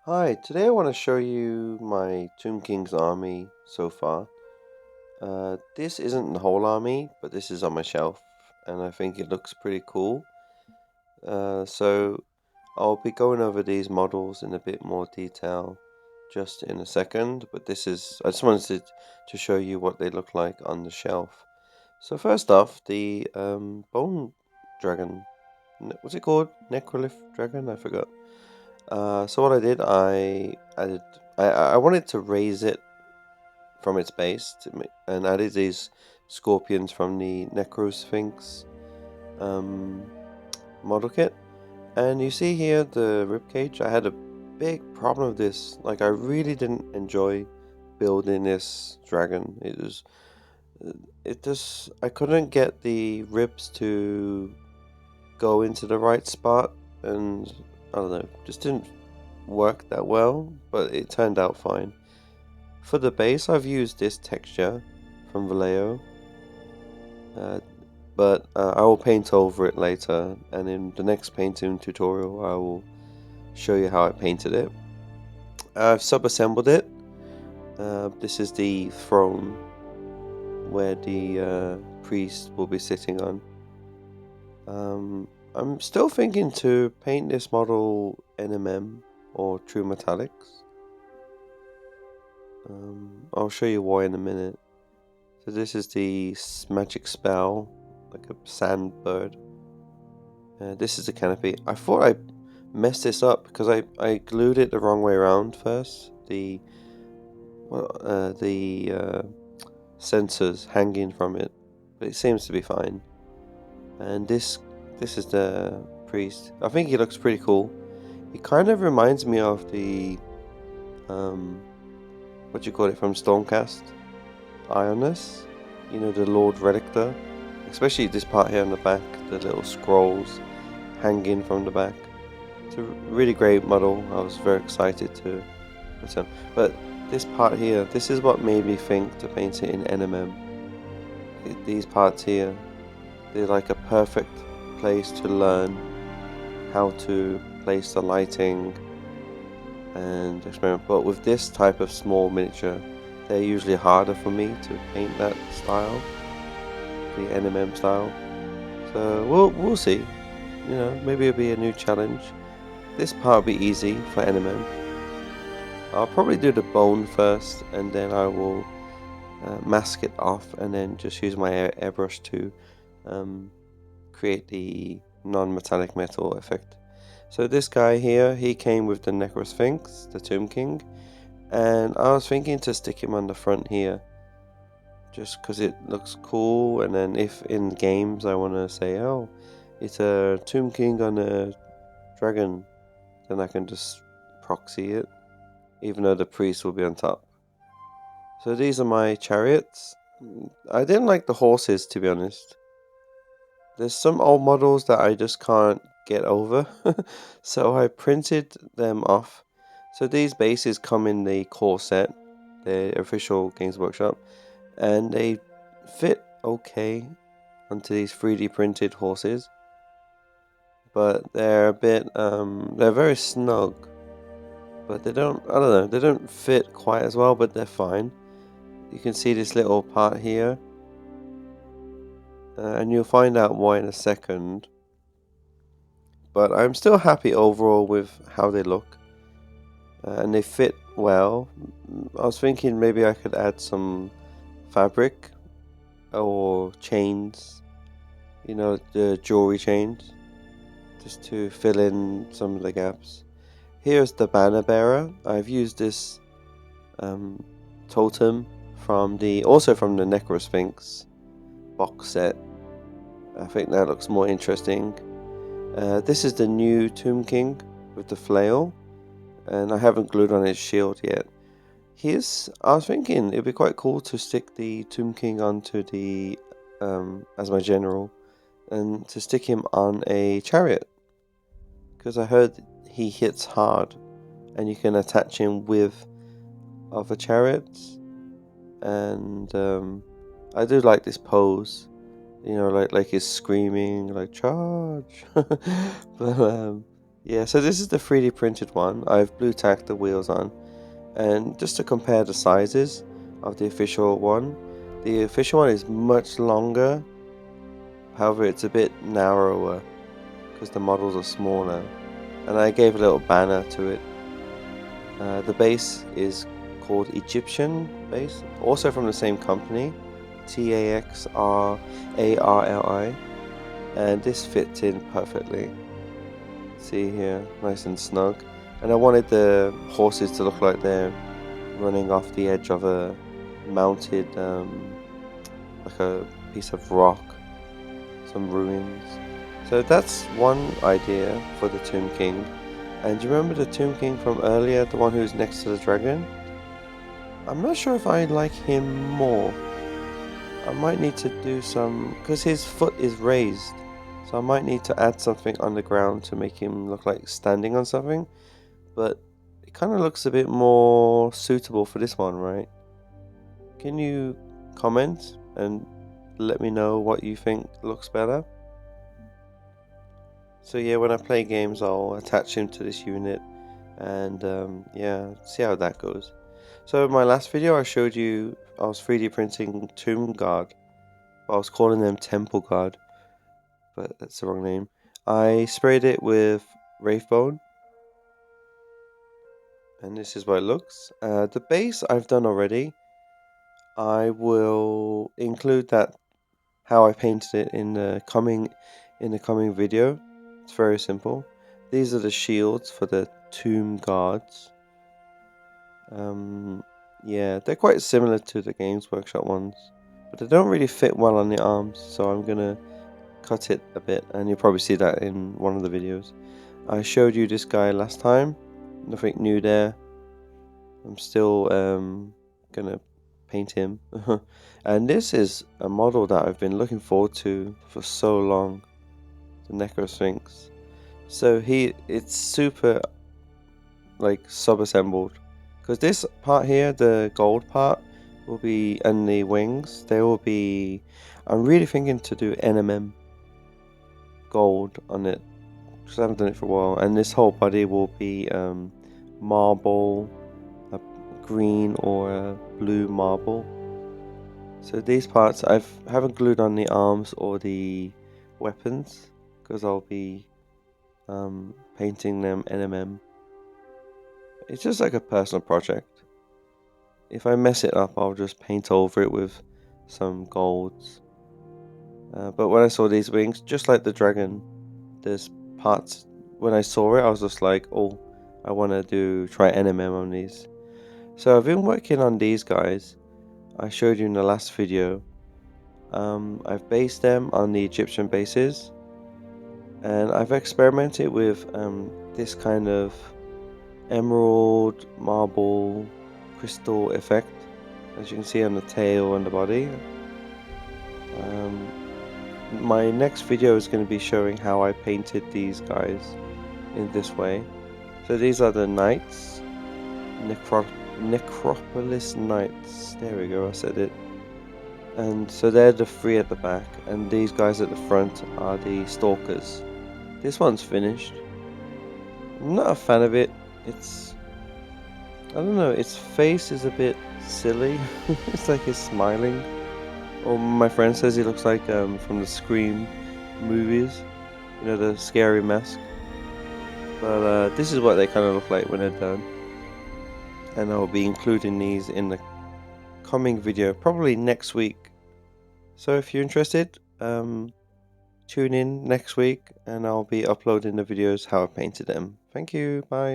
Hi, today I want to show you my Tomb King's army so far. This isn't the whole army, but this is on my shelf, and I think it looks pretty cool. So I'll be going over these models in a bit more detail just in a second, but I just wanted to show you what they look like on the shelf. So first off, the Bone Dragon, what's it called? Necrolyth Dragon? I forgot. So what I did, I wanted to raise it from its base and added these scorpions from the Necrosphinx um, model kit. And you see here the ribcage. I had a big problem with this. Like I really didn't enjoy building this dragon. It just I couldn't get the ribs to go into the right spot, and I don't know, just didn't work that well, but it turned out fine. For the base, I've used this texture from Vallejo, uh, but I will paint over it later, and in the next painting tutorial, I will show you how I painted it. I've sub-assembled it. This is the throne where the priest will be sitting on. I'm still thinking to paint this model NMM or True Metallics. I'll show you why in a minute. So this is the magic spell, like a sand bird. This is the canopy. I thought I messed this up because I glued it the wrong way around first. The sensors hanging from it, but it seems to be fine. And this is the priest. I think he looks pretty cool. He kind of reminds me of the what do you call it from Stormcast? Ionis, you know, the Lord Relictor, especially this part here on the back, the little scrolls hanging from the back. It's a really great model. I was very excited to put on. But this part here, this is what made me think to paint it in NMM. These parts here, they're like a perfect place to learn how to place the lighting and experiment. But with this type of small miniature, they're usually harder for me to paint that style, the NMM style. So we'll see. You know, maybe it'll be a new challenge. This part will be easy for NMM. I'll probably do the bone first, and then I will mask it off, and then just use my airbrush to create the non-metallic metal effect. So this guy here, he came with the Necrosphinx, the Tomb King, and I was thinking to stick him on the front here, just because it looks cool. And then if in games I want to say, oh, it's a Tomb King on a dragon, then I can just proxy it, even though the priest will be on top. So these are my chariots. I didn't like the horses, to be honest. There's some old models that I just can't get over, so I printed them off. So these bases come in the core set, the official Games Workshop, and they fit okay onto these 3D printed horses, but they're a bit they're very snug, but they don't, I don't know, they don't fit quite as well, but they're fine. You can see this little part here, and you'll find out why in a second. But I'm still happy overall with how they look, and they fit well. I was thinking maybe I could add some fabric or chains, you know, the jewelry chains, just to fill in some of the gaps. Here's the banner bearer. I've used this totem from also from the Necrosphinx box set. I think that looks more interesting. This is the new Tomb King with the flail, and I haven't glued on his shield yet. I was thinking it'd be quite cool to stick the Tomb King onto the as my general, and to stick him on a chariot, because I heard he hits hard, and you can attach him with other chariots, and I do like this pose. You know, like he's screaming, like charge. But Yeah, so this is the 3D printed one. I've blue tacked the wheels on. And just to compare the sizes of the official one is much longer. However, it's a bit narrower because the models are smaller. And I gave a little banner to it. The base is called Egyptian base, also from the same company, TAXRARLI, and this fits in perfectly. See here, nice and snug. And I wanted the horses to look like they're running off the edge of a mounted, like a piece of rock, some ruins. So that's one idea for the Tomb King. And do you remember the Tomb King from earlier, the one who's next to the dragon? I'm not sure if I like him more. I might need to do some, because his foot is raised. So I might need to add something on the ground to make him look like standing on something. But it kind of looks a bit more suitable for this one, right? Can you comment and let me know what you think looks better? So yeah, when I play games, I'll attach him to this unit and yeah, see how that goes. So in my last video I showed you I was 3D printing Tomb Guard. I was calling them Temple Guard, but that's the wrong name. I sprayed it with Wraithbone, and this is what it looks. The base I've done already. I will include that how I painted it in the coming video. It's very simple. These are the shields for the Tomb Guards. Yeah, they're quite similar to the Games Workshop ones, but they don't really fit well on the arms, so I'm gonna cut it a bit, and you'll probably see that in one of the videos. I showed you this guy last time, nothing new there. I'm still gonna paint him. And this is a model that I've been looking forward to for so long, the Necro Sphinx. So it's super like sub-assembled, because this part here, the gold part, will be, and the wings, they will be, I'm really thinking to do NMM gold on it, because I haven't done it for a while. And this whole body will be marble, a green or a blue marble. So these parts I haven't glued on the arms or the weapons, because I'll be painting them NMM. It's just like a personal project. If I mess it up, I'll just paint over it with some golds. But when I saw these wings, just like the dragon, there's parts, when I saw it, I was just like, oh, I want to try NMM on these. So I've been working on these guys. I showed you in the last video. I've based them on the Egyptian bases, and I've experimented with this kind of emerald, marble, crystal effect, as you can see on the tail and the body. My next video is going to be showing how I painted these guys in this way. So these are the knights, Necropolis Knights, there we go, I said it. And so they're the three at the back, and these guys at the front are the stalkers. This one's finished. I'm not a fan of it. I don't know, its face is a bit silly. It's like he's smiling. Or my friend says he looks like from the Scream movies, you know, the scary mask. But this is what they kind of look like when they're done. And I'll be including these in the coming video, probably next week. So if you're interested, tune in next week and I'll be uploading the videos how I painted them. Thank you, bye.